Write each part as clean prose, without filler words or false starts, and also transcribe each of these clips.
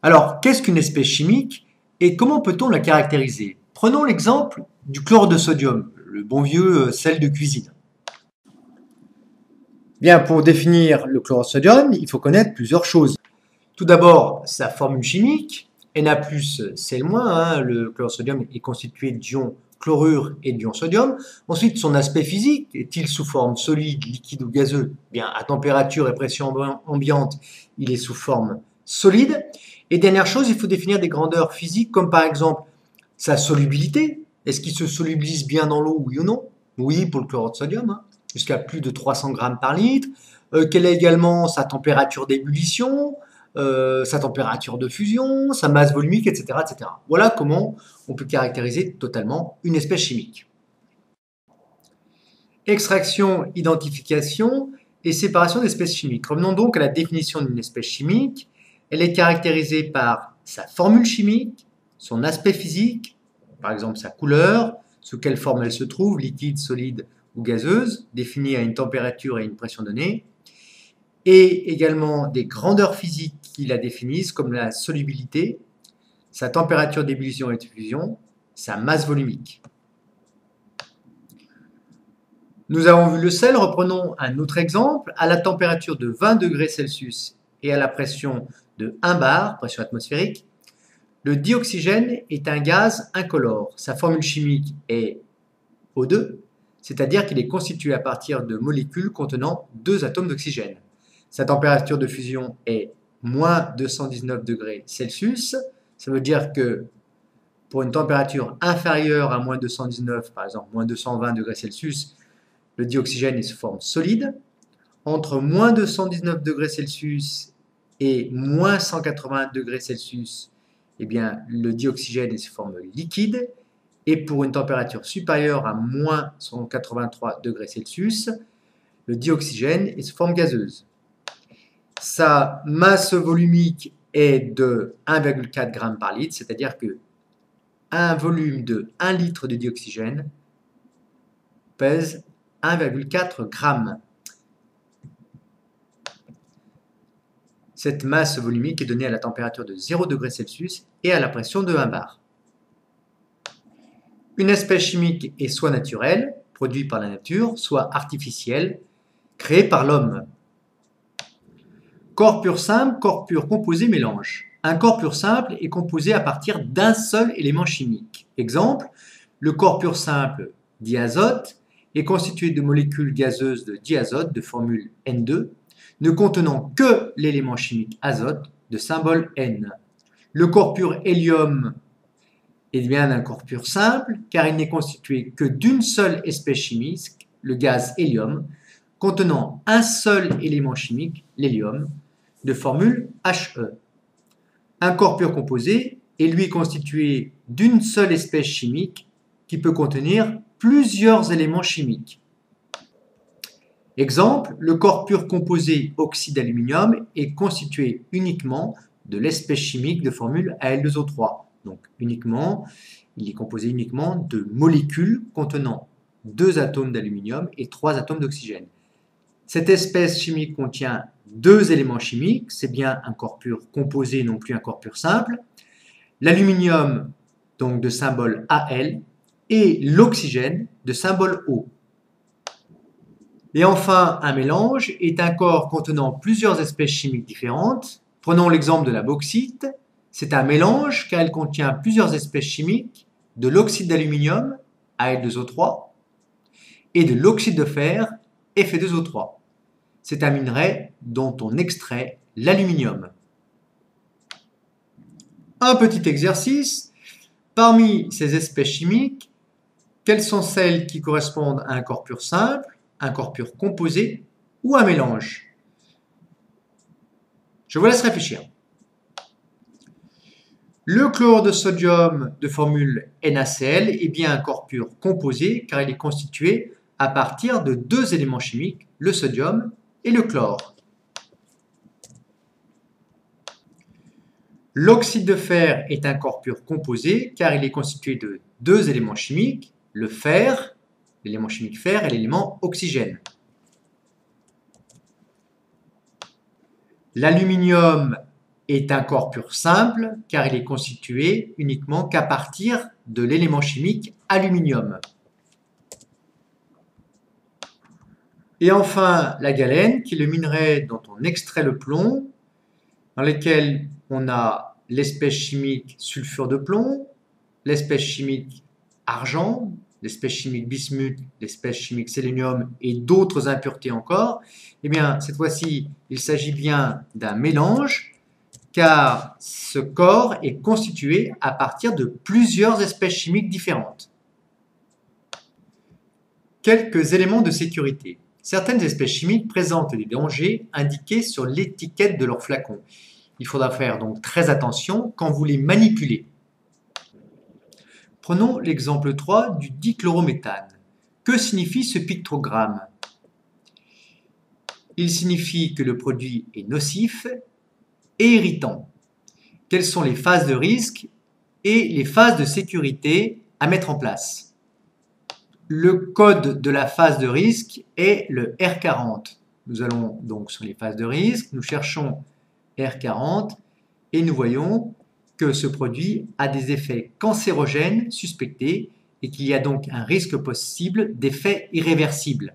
Alors, qu'est-ce qu'une espèce chimique et comment peut-on la caractériser? Prenons l'exemple du chlore de sodium, le bon vieux sel de cuisine. Bien, pour définir le chlore de sodium, il faut connaître plusieurs choses. Tout d'abord, sa formule chimique, Na+Cl-, le chlore de sodium est constitué d'ions chlorure et d'ions sodium. Ensuite, son aspect physique, est-il sous forme solide, liquide ou gazeux? Bien, à température et pression ambiante, il est sous forme solide. Et dernière chose, il faut définir des grandeurs physiques, comme par exemple sa solubilité. Est-ce qu'il se solubilise bien dans l'eau, oui ou non? Oui, pour le chlorure de sodium, jusqu'à plus de 300 grammes par litre. Quelle est également sa température d'ébullition, sa température de fusion, sa masse volumique, etc., etc. Voilà comment on peut caractériser totalement une espèce chimique. Extraction, identification et séparation d'espèces chimiques. Revenons donc à la définition d'une espèce chimique. Elle est caractérisée par sa formule chimique, son aspect physique, par exemple sa couleur, sous quelle forme elle se trouve, liquide, solide ou gazeuse, définie à une température et une pression donnée, et également des grandeurs physiques qui la définissent, comme la solubilité, sa température d'ébullition et de fusion, sa masse volumique. Nous avons vu le sel, reprenons un autre exemple. À la température de 20 degrés Celsius et à la pression de 1 bar, pression atmosphérique, le dioxygène est un gaz incolore. Sa formule chimique est O2, c'est-à-dire qu'il est constitué à partir de molécules contenant 2 atomes d'oxygène. Sa température de fusion est moins 219 degrés Celsius. Ça veut dire que pour une température inférieure à moins 219, par exemple moins 220 degrés Celsius, le dioxygène est sous forme solide. Entre moins 219 degrés Celsius et moins 180 degrés Celsius, eh bien, le dioxygène est sous forme liquide. Et pour une température supérieure à moins 183 degrés Celsius, le dioxygène est sous forme gazeuse. Sa masse volumique est de 1,4 g par litre, c'est-à-dire que un volume de 1 litre de dioxygène pèse 1,4 g. Cette masse volumique est donnée à la température de 0 degré Celsius et à la pression de 1 bar. Une espèce chimique est soit naturelle, produite par la nature, soit artificielle, créée par l'homme. Corps pur simple, corps pur composé, mélange. Un corps pur simple est composé à partir d'un seul élément chimique. Exemple, le corps pur simple diazote est constitué de molécules gazeuses de diazote de formule N2, ne contenant que l'élément chimique azote de symbole N. Le corps pur hélium est bien un corps pur simple, car il n'est constitué que d'une seule espèce chimique, le gaz hélium, contenant un seul élément chimique, l'hélium, de formule He. Un corps pur composé est lui constitué d'une seule espèce chimique qui peut contenir plusieurs éléments chimiques. Exemple, le corps pur composé oxyde d'aluminium est constitué uniquement de l'espèce chimique de formule Al2O3. Donc il est composé uniquement de molécules contenant 2 atomes d'aluminium et 3 atomes d'oxygène. Cette espèce chimique contient 2 éléments chimiques, c'est bien un corps pur composé, non plus un corps pur simple. L'aluminium, donc de symbole Al, et l'oxygène de symbole O. Et enfin, un mélange est un corps contenant plusieurs espèces chimiques différentes. Prenons l'exemple de la bauxite. C'est un mélange car il contient plusieurs espèces chimiques de l'oxyde d'aluminium, Al2O3, et de l'oxyde de fer, Fe2O3. C'est un minerai dont on extrait l'aluminium. Un petit exercice. Parmi ces espèces chimiques, quelles sont celles qui correspondent à un corps pur simple, un corps pur composé ou un mélange? Je vous laisse réfléchir. Le chlore de sodium de formule NaCl est bien un corps pur composé car il est constitué à partir de 2 éléments chimiques, le sodium et le chlore. L'oxyde de fer est un corps pur composé car il est constitué de 2 éléments chimiques, le fer, l'élément chimique fer et l'élément oxygène. L'aluminium est un corps pur simple car il est constitué uniquement qu'à partir de l'élément chimique aluminium. Et enfin, la galène, qui est le minerai dont on extrait le plomb, dans lequel on a l'espèce chimique sulfure de plomb, l'espèce chimique argent, l'espèce chimique bismuth, l'espèce chimique sélénium et d'autres impuretés encore. Eh bien, cette fois-ci, il s'agit bien d'un mélange, car ce corps est constitué à partir de plusieurs espèces chimiques différentes. Quelques éléments de sécurité. Certaines espèces chimiques présentent des dangers indiqués sur l'étiquette de leur flacon. Il faudra faire donc très attention quand vous les manipulez. Prenons l'exemple 3 du dichlorométhane. Que signifie ce pictogramme? Il signifie que le produit est nocif et irritant. Quelles sont les phases de risque et les phases de sécurité à mettre en place? Le code de la phase de risque est le R40. Nous allons donc sur les phases de risque, nous cherchons R40 et nous voyons que ce produit a des effets cancérogènes suspectés et qu'il y a donc un risque possible d'effet irréversible.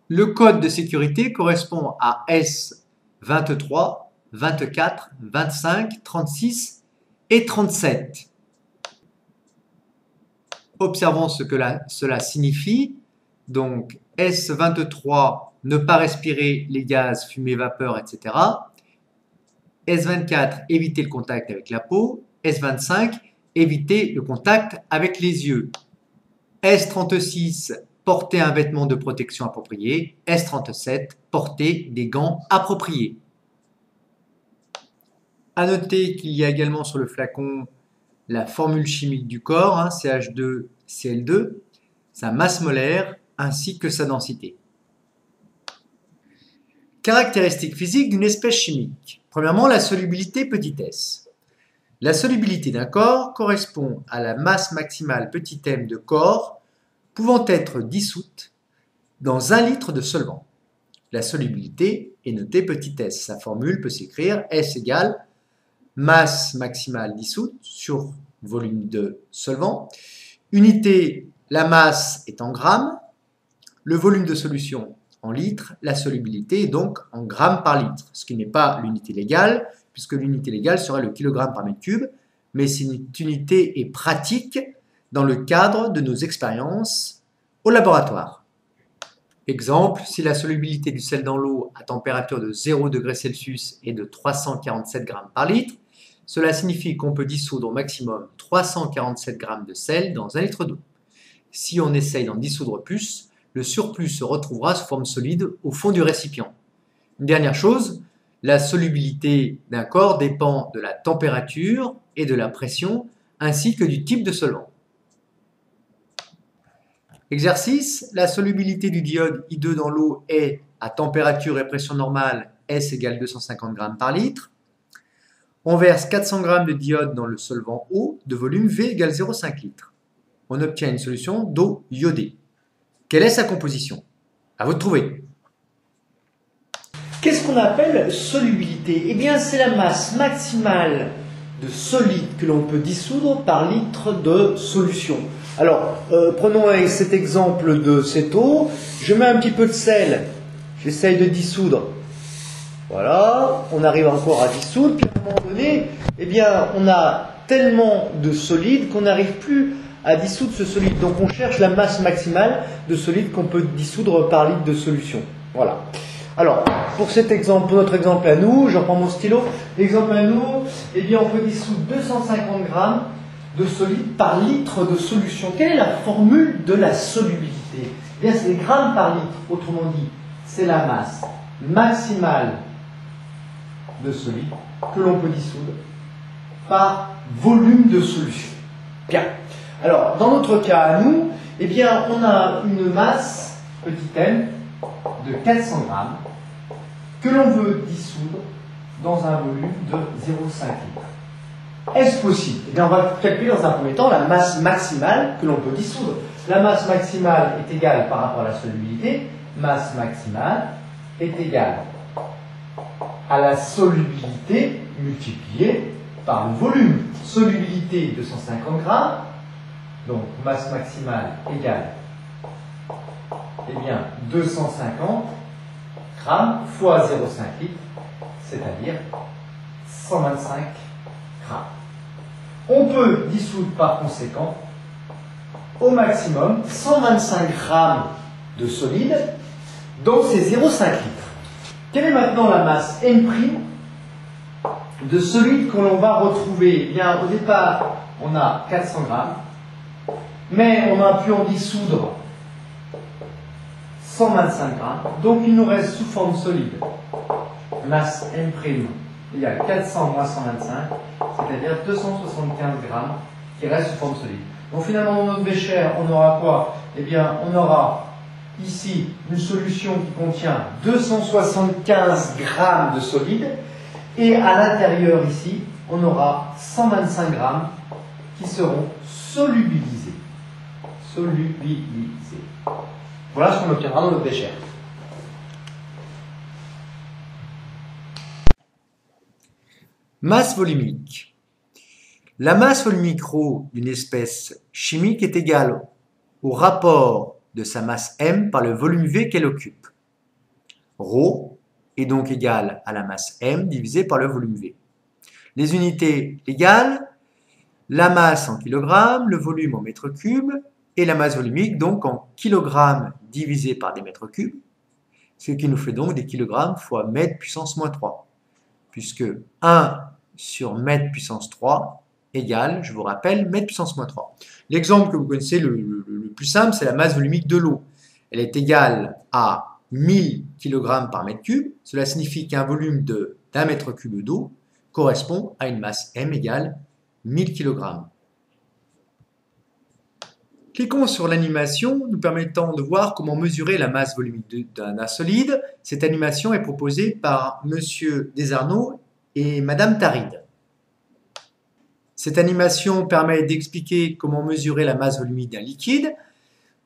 Le code de sécurité correspond à S23, 24, 25, 36 et 37. Observons ce que cela signifie. Donc S23, ne pas respirer les gaz, fumée, vapeur, etc. S24, éviter le contact avec la peau. S25, éviter le contact avec les yeux. S36, porter un vêtement de protection approprié. S37, porter des gants appropriés. À noter qu'il y a également sur le flacon la formule chimique du corps, CH2Cl2, sa masse molaire ainsi que sa densité. Caractéristiques physiques d'une espèce chimique. Premièrement, la solubilité petit s. La solubilité d'un corps correspond à la masse maximale petit m de corps pouvant être dissoute dans 1 litre de solvant. La solubilité est notée petit s. Sa formule peut s'écrire S égale masse maximale dissoute sur volume de solvant. Unité, la masse est en grammes, le volume de solution en litres, la solubilité est donc en grammes par litre, ce qui n'est pas l'unité légale, puisque l'unité légale serait le kilogramme par mètre cube, mais cette unité est pratique dans le cadre de nos expériences au laboratoire. Exemple, si la solubilité du sel dans l'eau à température de 0 degré Celsius est de 347 grammes par litre, cela signifie qu'on peut dissoudre au maximum 347 grammes de sel dans 1 litre d'eau. Si on essaye d'en dissoudre plus, le surplus se retrouvera sous forme solide au fond du récipient. Une dernière chose, la solubilité d'un corps dépend de la température et de la pression, ainsi que du type de solvant. Exercice, la solubilité du diode I2 dans l'eau est, à température et pression normale, S égale 250 grammes par litre. On verse 400 grammes de diode dans le solvant eau de volume V égale 0,5 litres. On obtient une solution d'eau iodée. Quelle est sa composition? À vous de trouver. Qu'est-ce qu'on appelle solubilité? Eh bien, c'est la masse maximale de solide que l'on peut dissoudre par litre de solution. Alors, prenons cet exemple de cette eau. Je mets un petit peu de sel. J'essaye de dissoudre. Voilà, on arrive encore à dissoudre, puis à un moment donné, eh bien, on a tellement de solide qu'on n'arrive plus à dissoudre ce solide. Donc on cherche la masse maximale de solide qu'on peut dissoudre par litre de solution. Voilà. Alors, pour cet exemple, pour notre exemple à nous, je reprends mon stylo, l'exemple à nous, eh bien, on peut dissoudre 250 grammes de solide par litre de solution. Quelle est la formule de la solubilité? Eh bien, c'est les grammes par litre, autrement dit, c'est la masse maximale de solide que l'on peut dissoudre par volume de solution. Bien. Alors, dans notre cas à nous, eh bien, on a une masse, petit m, de 400 grammes que l'on veut dissoudre dans un volume de 0,5 litres. Est-ce possible? Eh bien, on va calculer dans un premier temps la masse maximale que l'on peut dissoudre. La masse maximale est égale par rapport à la solubilité. Masse maximale est égale à la solubilité multipliée par le volume. Solubilité 250 grammes, donc masse maximale égale 250 grammes fois 0,5 litres, c'est-à-dire 125 grammes. On peut dissoudre par conséquent au maximum 125 grammes de solide, donc c'est 0,5 litres. Quelle est maintenant la masse M' de solide que l'on va retrouver? Eh bien, au départ, on a 400 grammes, mais on a pu en dissoudre 125 grammes, donc il nous reste sous forme solide masse M' égale 400 moins 125, c'est-à-dire 275 grammes qui restent sous forme solide. Donc finalement, dans notre bécher, on aura quoi? Eh bien, on aura ici une solution qui contient 275 grammes de solide, et à l'intérieur ici, on aura 125 grammes qui seront solubilisés. Solubilisés. Voilà ce qu'on obtiendra dans notre bécher. Masse volumique. La masse volumique ρ d'une espèce chimique est égale au rapport de sa masse m par le volume V qu'elle occupe. ρ est donc égal à la masse m divisée par le volume V. Les unités égales, la masse en kilogrammes, le volume en mètres cubes, et la masse volumique donc en kilogrammes divisé par des mètres cubes, ce qui nous fait donc des kilogrammes fois mètre puissance moins 3, puisque 1 sur mètre puissance 3 égale, je vous rappelle, mètre puissance moins 3. L'exemple que vous connaissez le plus simple, c'est la masse volumique de l'eau. Elle est égale à 1000 kg par mètre cube. Cela signifie qu'un volume d'un mètre cube d'eau correspond à une masse M égale 1000 kg. Cliquons sur l'animation nous permettant de voir comment mesurer la masse volumique d'un solide. Cette animation est proposée par Monsieur Desarnaud et Madame Taride. Cette animation permet d'expliquer comment mesurer la masse volumique d'un liquide.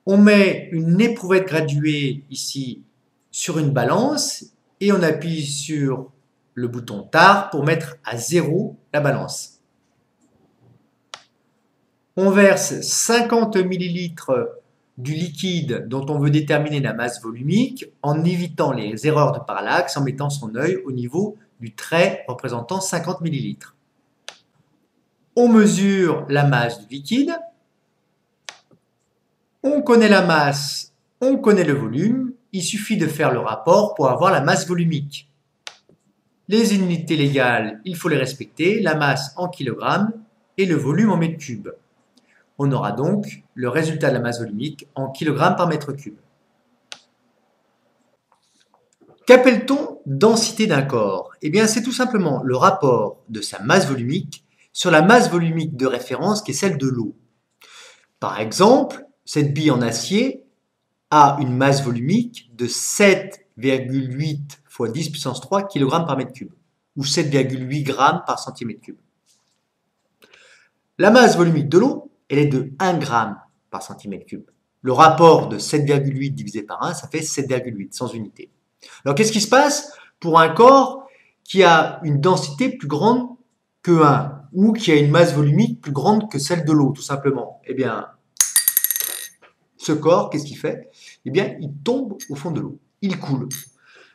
On met une éprouvette graduée ici sur une balance et on appuie sur le bouton TAR pour mettre à 0 la balance. On verse 50 ml du liquide dont on veut déterminer la masse volumique en évitant les erreurs de parallaxe en mettant son œil au niveau du trait représentant 50 ml. On mesure la masse du liquide, on connaît la masse, on connaît le volume, il suffit de faire le rapport pour avoir la masse volumique. Les unités légales, il faut les respecter, la masse en kilogrammes et le volume en mètres cubes. On aura donc le résultat de la masse volumique en kilogrammes par mètre cube. Qu'appelle-t-on densité d'un corps? Eh bien, c'est tout simplement le rapport de sa masse volumique sur la masse volumique de référence qui est celle de l'eau. Par exemple, cette bille en acier a une masse volumique de 7,8 fois 10 puissance 3 kg par mètre cube, ou 7,8 g par centimètre cube. La masse volumique de l'eau, elle est de 1 g par centimètre cube. Le rapport de 7,8 divisé par 1, ça fait 7,8, sans unité. Alors qu'est-ce qui se passe pour un corps qui a une densité plus grande que 1, ou qui a une masse volumique plus grande que celle de l'eau, tout simplement? Eh bien, ce corps, qu'est-ce qu'il fait? Eh bien, il tombe au fond de l'eau, il coule.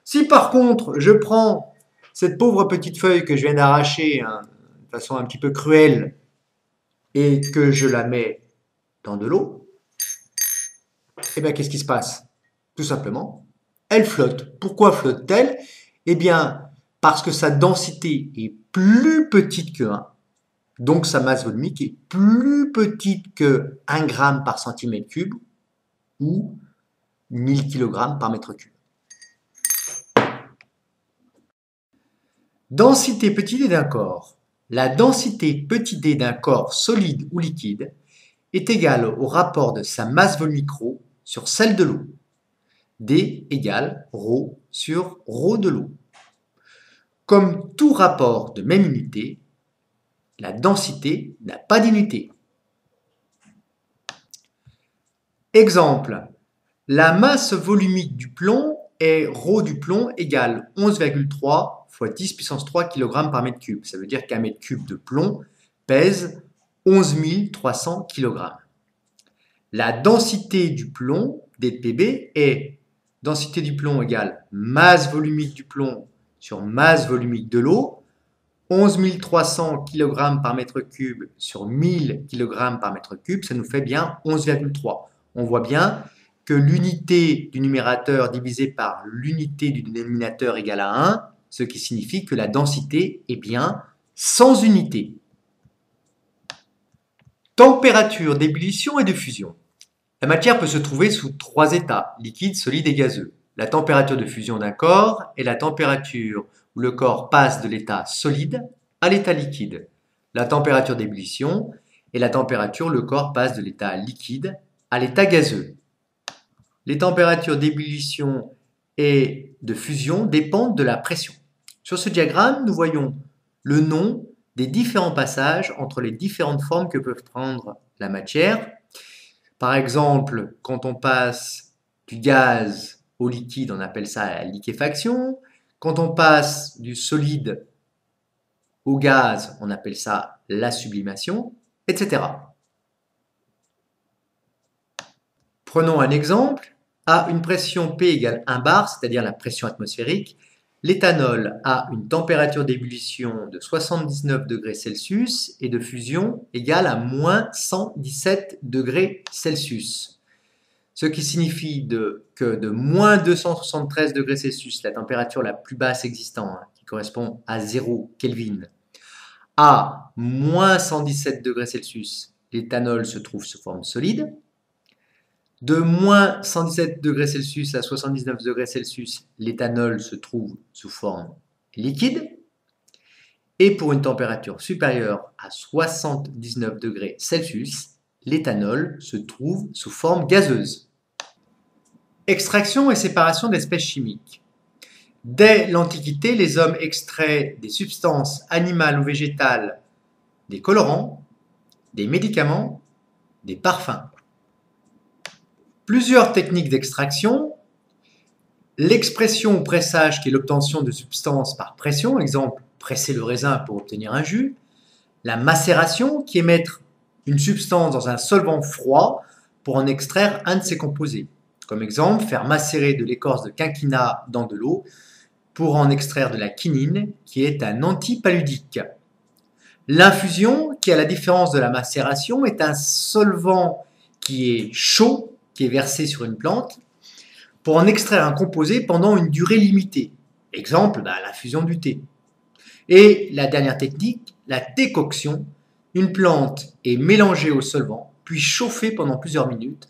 Si par contre, je prends cette pauvre petite feuille que je viens d'arracher de façon un petit peu cruelle et que je la mets dans de l'eau, eh bien, qu'est-ce qui se passe? Tout simplement, elle flotte. Pourquoi flotte-t-elle? Eh bien, parce que sa densité est plus petite que 1, donc sa masse volumique est plus petite que 1 g par centimètre cube ou 1000 kg par mètre cube. Densité petit d d'un corps. La densité petit d d'un corps solide ou liquide est égale au rapport de sa masse volumique ρ sur celle de l'eau. D égale ρ sur ρ de l'eau. Comme tout rapport de même unité, la densité n'a pas d'unité. Exemple, la masse volumique du plomb et ρ du plomb égale 11,3 fois 10 puissance 3 kg par mètre cube. Ça veut dire qu'un mètre cube de plomb pèse 11 300 kg. La densité du plomb, dPb, est densité du plomb égale masse volumique du plomb sur masse volumique de l'eau, 11 300 kg par mètre cube sur 1000 kg par mètre cube, ça nous fait bien 11,3. On voit bien que l'unité du numérateur divisée par l'unité du dénominateur égale à 1, ce qui signifie que la densité est bien sans unité. Température d'ébullition et de fusion. La matière peut se trouver sous 3 états, liquide, solide et gazeux. La température de fusion d'un corps est la température où le corps passe de l'état solide à l'état liquide. La température d'ébullition est la température où le corps passe de l'état liquide à l'état gazeux. Les températures d'ébullition et de fusion dépendent de la pression. Sur ce diagramme, nous voyons le nom des différents passages entre les différentes formes que peuvent prendre la matière. Par exemple, quand on passe du gaz au liquide, on appelle ça la liquéfaction. Quand on passe du solide au gaz, on appelle ça la sublimation, etc. Prenons un exemple. À une pression P égale 1 bar, c'est-à-dire la pression atmosphérique, l'éthanol a une température d'ébullition de 79 degrés Celsius et de fusion égale à moins 117 degrés Celsius. Ce qui signifie que de moins 273 degrés Celsius, la température la plus basse existante, qui correspond à 0 Kelvin, à moins 117 degrés Celsius, l'éthanol se trouve sous forme solide. De moins 117 degrés Celsius à 79 degrés Celsius, l'éthanol se trouve sous forme liquide. Et pour une température supérieure à 79 degrés Celsius, l'éthanol se trouve sous forme gazeuse. Extraction et séparation d'espèces chimiques. Dès l'Antiquité, les hommes extraient des substances animales ou végétales, des colorants, des médicaments, des parfums. Plusieurs techniques d'extraction. L'expression ou pressage qui est l'obtention de substances par pression, exemple presser le raisin pour obtenir un jus. La macération qui est mettre une substance dans un solvant froid pour en extraire un de ses composés. Comme exemple, faire macérer de l'écorce de quinquina dans de l'eau pour en extraire de la quinine qui est un antipaludique. L'infusion, qui à la différence de la macération, est un solvant qui est chaud, qui est versé sur une plante, pour en extraire un composé pendant une durée limitée. Exemple, la fusion du thé. Et la dernière technique, la décoction. Une plante est mélangée au solvant, puis chauffée pendant plusieurs minutes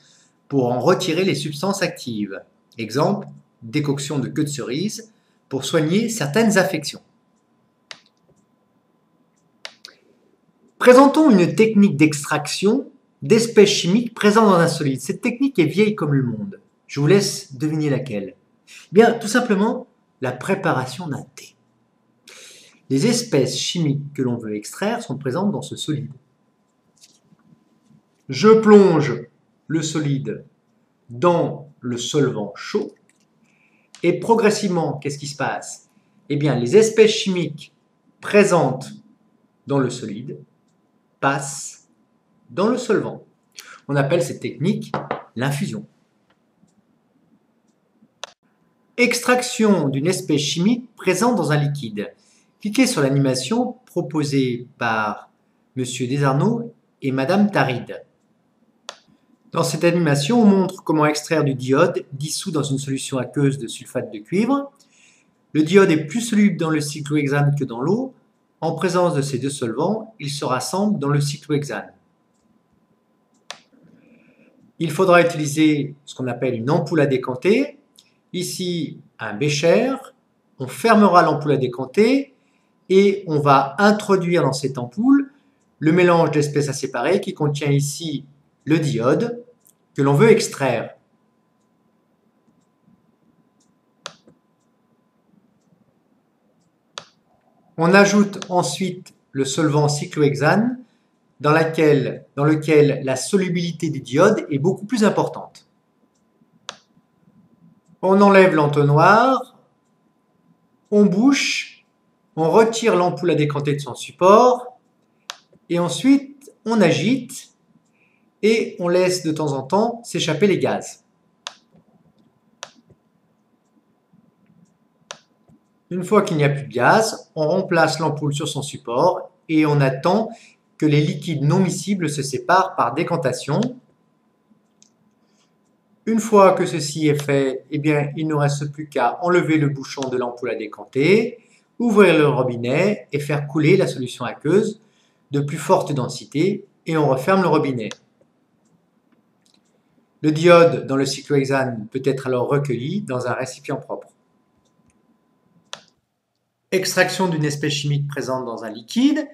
pour en retirer les substances actives. Exemple, décoction de queue de cerise pour soigner certaines affections. Présentons une technique d'extraction d'espèces chimiques présentes dans un solide. Cette technique est vieille comme le monde. Je vous laisse deviner laquelle. Bien, tout simplement, la préparation d'un thé. Les espèces chimiques que l'on veut extraire sont présentes dans ce solide. Je plonge le solide dans le solvant chaud et progressivement, qu'est-ce qui se passe? Eh bien, les espèces chimiques présentes dans le solide passent dans le solvant. On appelle cette technique l'infusion. Extraction d'une espèce chimique présente dans un liquide. Cliquez sur l'animation proposée par M. Desarnaud et Mme Taride. Dans cette animation, on montre comment extraire du diode dissous dans une solution aqueuse de sulfate de cuivre. Le diode est plus soluble dans le cyclohexane que dans l'eau. En présence de ces deux solvants, il se rassemble dans le cyclohexane. Il faudra utiliser ce qu'on appelle une ampoule à décanter. Ici, un bécher. On fermera l'ampoule à décanter et on va introduire dans cette ampoule le mélange d'espèces à séparer qui contient ici le diode que l'on veut extraire. On ajoute ensuite le solvant cyclohexane dans lequel la solubilité du diode est beaucoup plus importante. On enlève l'entonnoir, on bouche, on retire l'ampoule à décanter de son support et ensuite on agite et on laisse de temps en temps s'échapper les gaz. Une fois qu'il n'y a plus de gaz, on remplace l'ampoule sur son support et on attend que les liquides non miscibles se séparent par décantation. Une fois que ceci est fait, eh bien, il ne reste plus qu'à enlever le bouchon de l'ampoule à décanter, ouvrir le robinet et faire couler la solution aqueuse de plus forte densité et on referme le robinet. Le diode dans le cyclohexane peut être alors recueilli dans un récipient propre. Extraction d'une espèce chimique présente dans un liquide.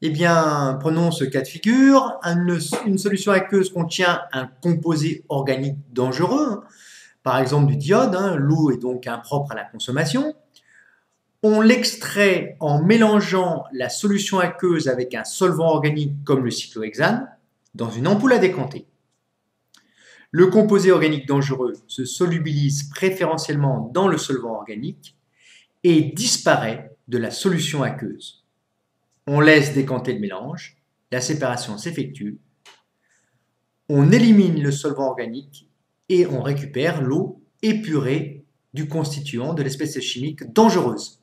Eh bien, prenons ce cas de figure. Une solution aqueuse contient un composé organique dangereux, par exemple du diode. L'eau est donc impropre à la consommation. On l'extrait en mélangeant la solution aqueuse avec un solvant organique comme le cyclohexane dans une ampoule à décanter. Le composé organique dangereux se solubilise préférentiellement dans le solvant organique et disparaît de la solution aqueuse. On laisse décanter le mélange, la séparation s'effectue, on élimine le solvant organique et on récupère l'eau épurée du constituant de l'espèce chimique dangereuse.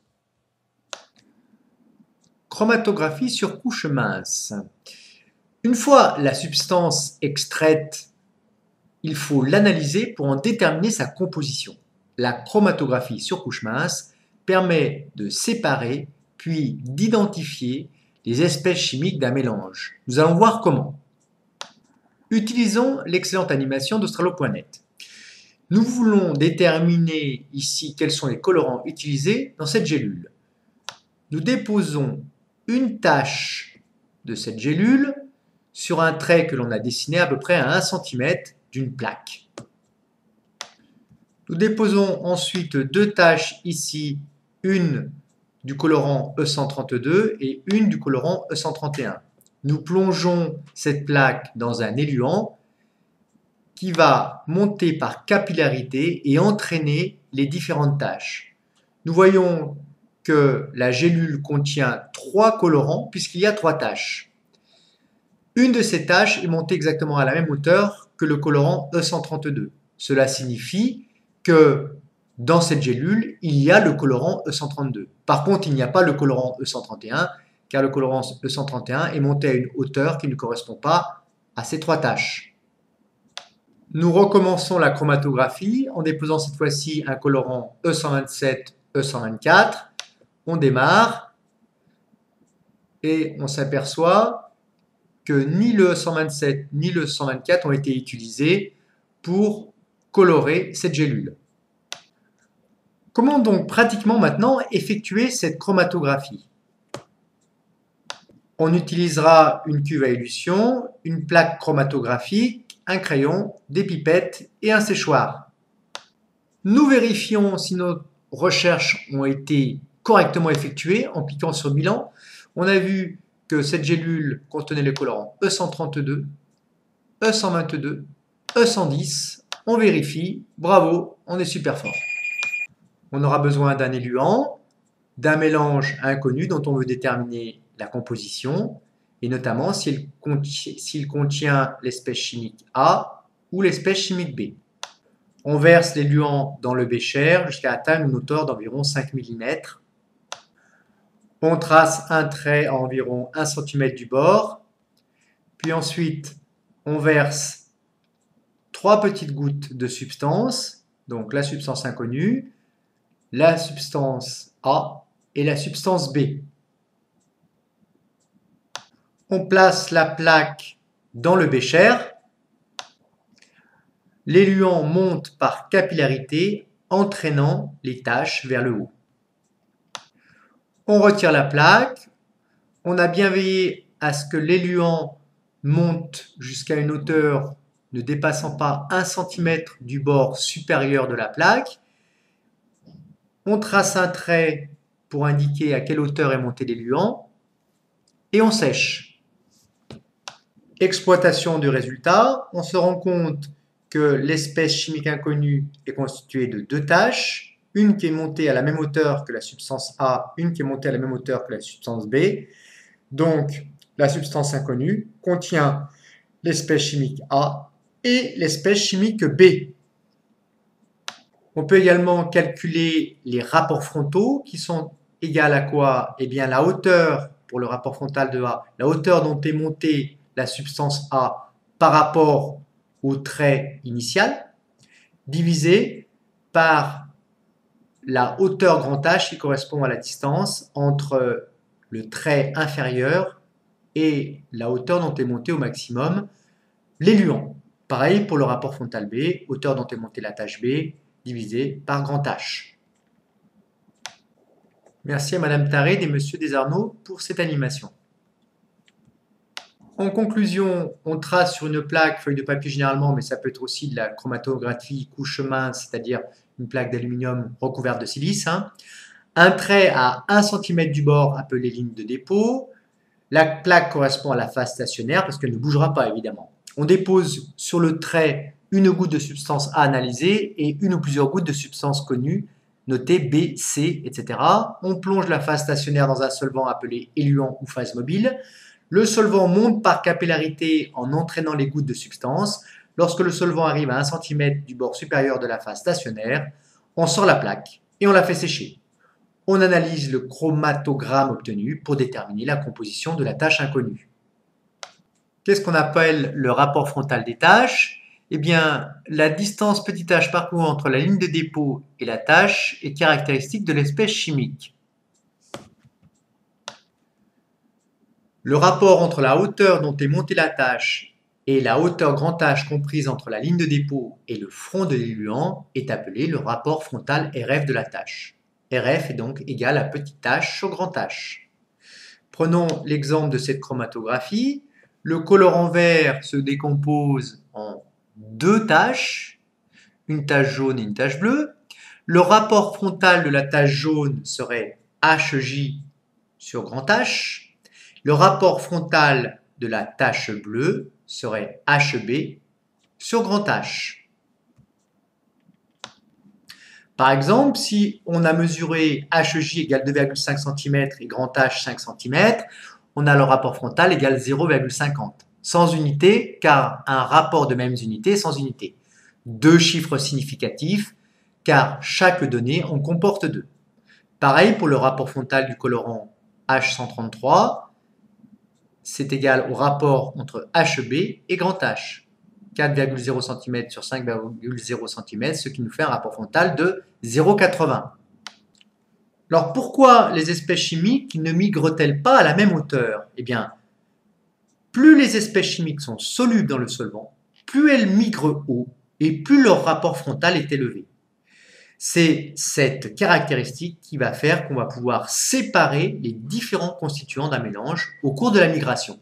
Chromatographie sur couche mince. Une fois la substance extraite, il faut l'analyser pour en déterminer sa composition. La chromatographie sur couche mince permet de séparer puis d'identifier les espèces chimiques d'un mélange. Nous allons voir comment. Utilisons l'excellente animation d'Australo.net. Nous voulons déterminer ici quels sont les colorants utilisés dans cette gélule. Nous déposons une tache de cette gélule sur un trait que l'on a dessiné à peu près à 1 cm d'une plaque. Nous déposons ensuite 2 taches ici, une du colorant E132 et une du colorant E131. Nous plongeons cette plaque dans un éluant qui va monter par capillarité et entraîner les différentes taches. Nous voyons que la gélule contient 3 colorants puisqu'il y a 3 taches. Une de ces taches est montée exactement à la même hauteur que le colorant E132. Cela signifie que dans cette gélule, il y a le colorant E132. Par contre, il n'y a pas le colorant E131, car le colorant E131 est monté à une hauteur qui ne correspond pas à ces 3 taches. Nous recommençons la chromatographie en déposant cette fois-ci un colorant E127, E124. On démarre et on s'aperçoit que ni le E127 ni le E124 ont été utilisés pour colorer cette gélule. Comment donc pratiquement maintenant effectuer cette chromatographie? On utilisera une cuve à élution, une plaque chromatographique, un crayon, des pipettes et un séchoir. Nous vérifions si nos recherches ont été correctement effectuées en cliquant sur bilan. On a vu que cette gélule contenait les colorants E132, E122, E110. On vérifie, bravo, on est super fort. On aura besoin d'un éluant, d'un mélange inconnu dont on veut déterminer la composition, et notamment s'il contient l'espèce chimique A ou l'espèce chimique B. On verse l'éluant dans le bécher jusqu'à atteindre une hauteur d'environ 5 mm. On trace un trait à environ 1 cm du bord, puis ensuite on verse 3 petites gouttes de substance, donc la substance inconnue, la substance A et la substance B. On place la plaque dans le bécher. L'éluant monte par capillarité, entraînant les taches vers le haut. On retire la plaque. On a bien veillé à ce que l'éluant monte jusqu'à une hauteur ne dépassant pas 1 cm du bord supérieur de la plaque. On trace un trait pour indiquer à quelle hauteur est monté l'éluant et on sèche. Exploitation du résultat, on se rend compte que l'espèce chimique inconnue est constituée de deux tâches, une qui est montée à la même hauteur que la substance A, une qui est montée à la même hauteur que la substance B. Donc, la substance inconnue contient l'espèce chimique A et l'espèce chimique B. On peut également calculer les rapports frontaux qui sont égaux à quoi? Eh bien, la hauteur, pour le rapport frontal de A, la hauteur dont est montée la substance A par rapport au trait initial, divisé par la hauteur grand H qui correspond à la distance entre le trait inférieur et la hauteur dont est monté au maximum l'éluant. Pareil pour le rapport frontal B, hauteur dont est montée la tâche B, divisé par grand H. Merci à Madame Tarré et Monsieur Desarnaud pour cette animation. En conclusion, on trace sur une plaque, feuille de papier généralement, mais ça peut être aussi de la chromatographie couche mince, c'est-à-dire une plaque d'aluminium recouverte de silice, un trait à 1 cm du bord appelé ligne de dépôt. La plaque correspond à la phase stationnaire parce qu'elle ne bougera pas évidemment. On dépose sur le trait une goutte de substance A analysée et une ou plusieurs gouttes de substance connue, notées B, C, etc. On plonge la phase stationnaire dans un solvant appelé éluant ou phase mobile. Le solvant monte par capillarité en entraînant les gouttes de substance. Lorsque le solvant arrive à 1 cm du bord supérieur de la phase stationnaire, on sort la plaque et on la fait sécher. On analyse le chromatogramme obtenu pour déterminer la composition de la tâche inconnue. Qu'est-ce qu'on appelle le rapport frontal des tâches? Eh bien, la distance petit h parcourue entre la ligne de dépôt et la tâche est caractéristique de l'espèce chimique. Le rapport entre la hauteur dont est montée la tâche et la hauteur grand H comprise entre la ligne de dépôt et le front de l'éluant est appelé le rapport frontal RF de la tâche. RF est donc égal à petite tâche sur grand H. Prenons l'exemple de cette chromatographie. Le colorant vert se décompose en deux tâches, une tache jaune et une tache bleue. Le rapport frontal de la tache jaune serait HJ sur grand H. Le rapport frontal de la tache bleue serait HB sur grand H. Par exemple, si on a mesuré HJ égale 2,5 cm et grand H 5 cm, on a le rapport frontal égal 0,50. Sans unité, car un rapport de mêmes unités sans unité. Deux chiffres significatifs, car chaque donnée en comporte deux. Pareil pour le rapport frontal du colorant H133, c'est égal au rapport entre HB et grand H. 4,0 cm sur 5,0 cm, ce qui nous fait un rapport frontal de 0,80. Alors pourquoi les espèces chimiques ne migrent-elles pas à la même hauteur? Eh bien, plus les espèces chimiques sont solubles dans le solvant, plus elles migrent haut et plus leur rapport frontal est élevé. C'est cette caractéristique qui va faire qu'on va pouvoir séparer les différents constituants d'un mélange au cours de la migration.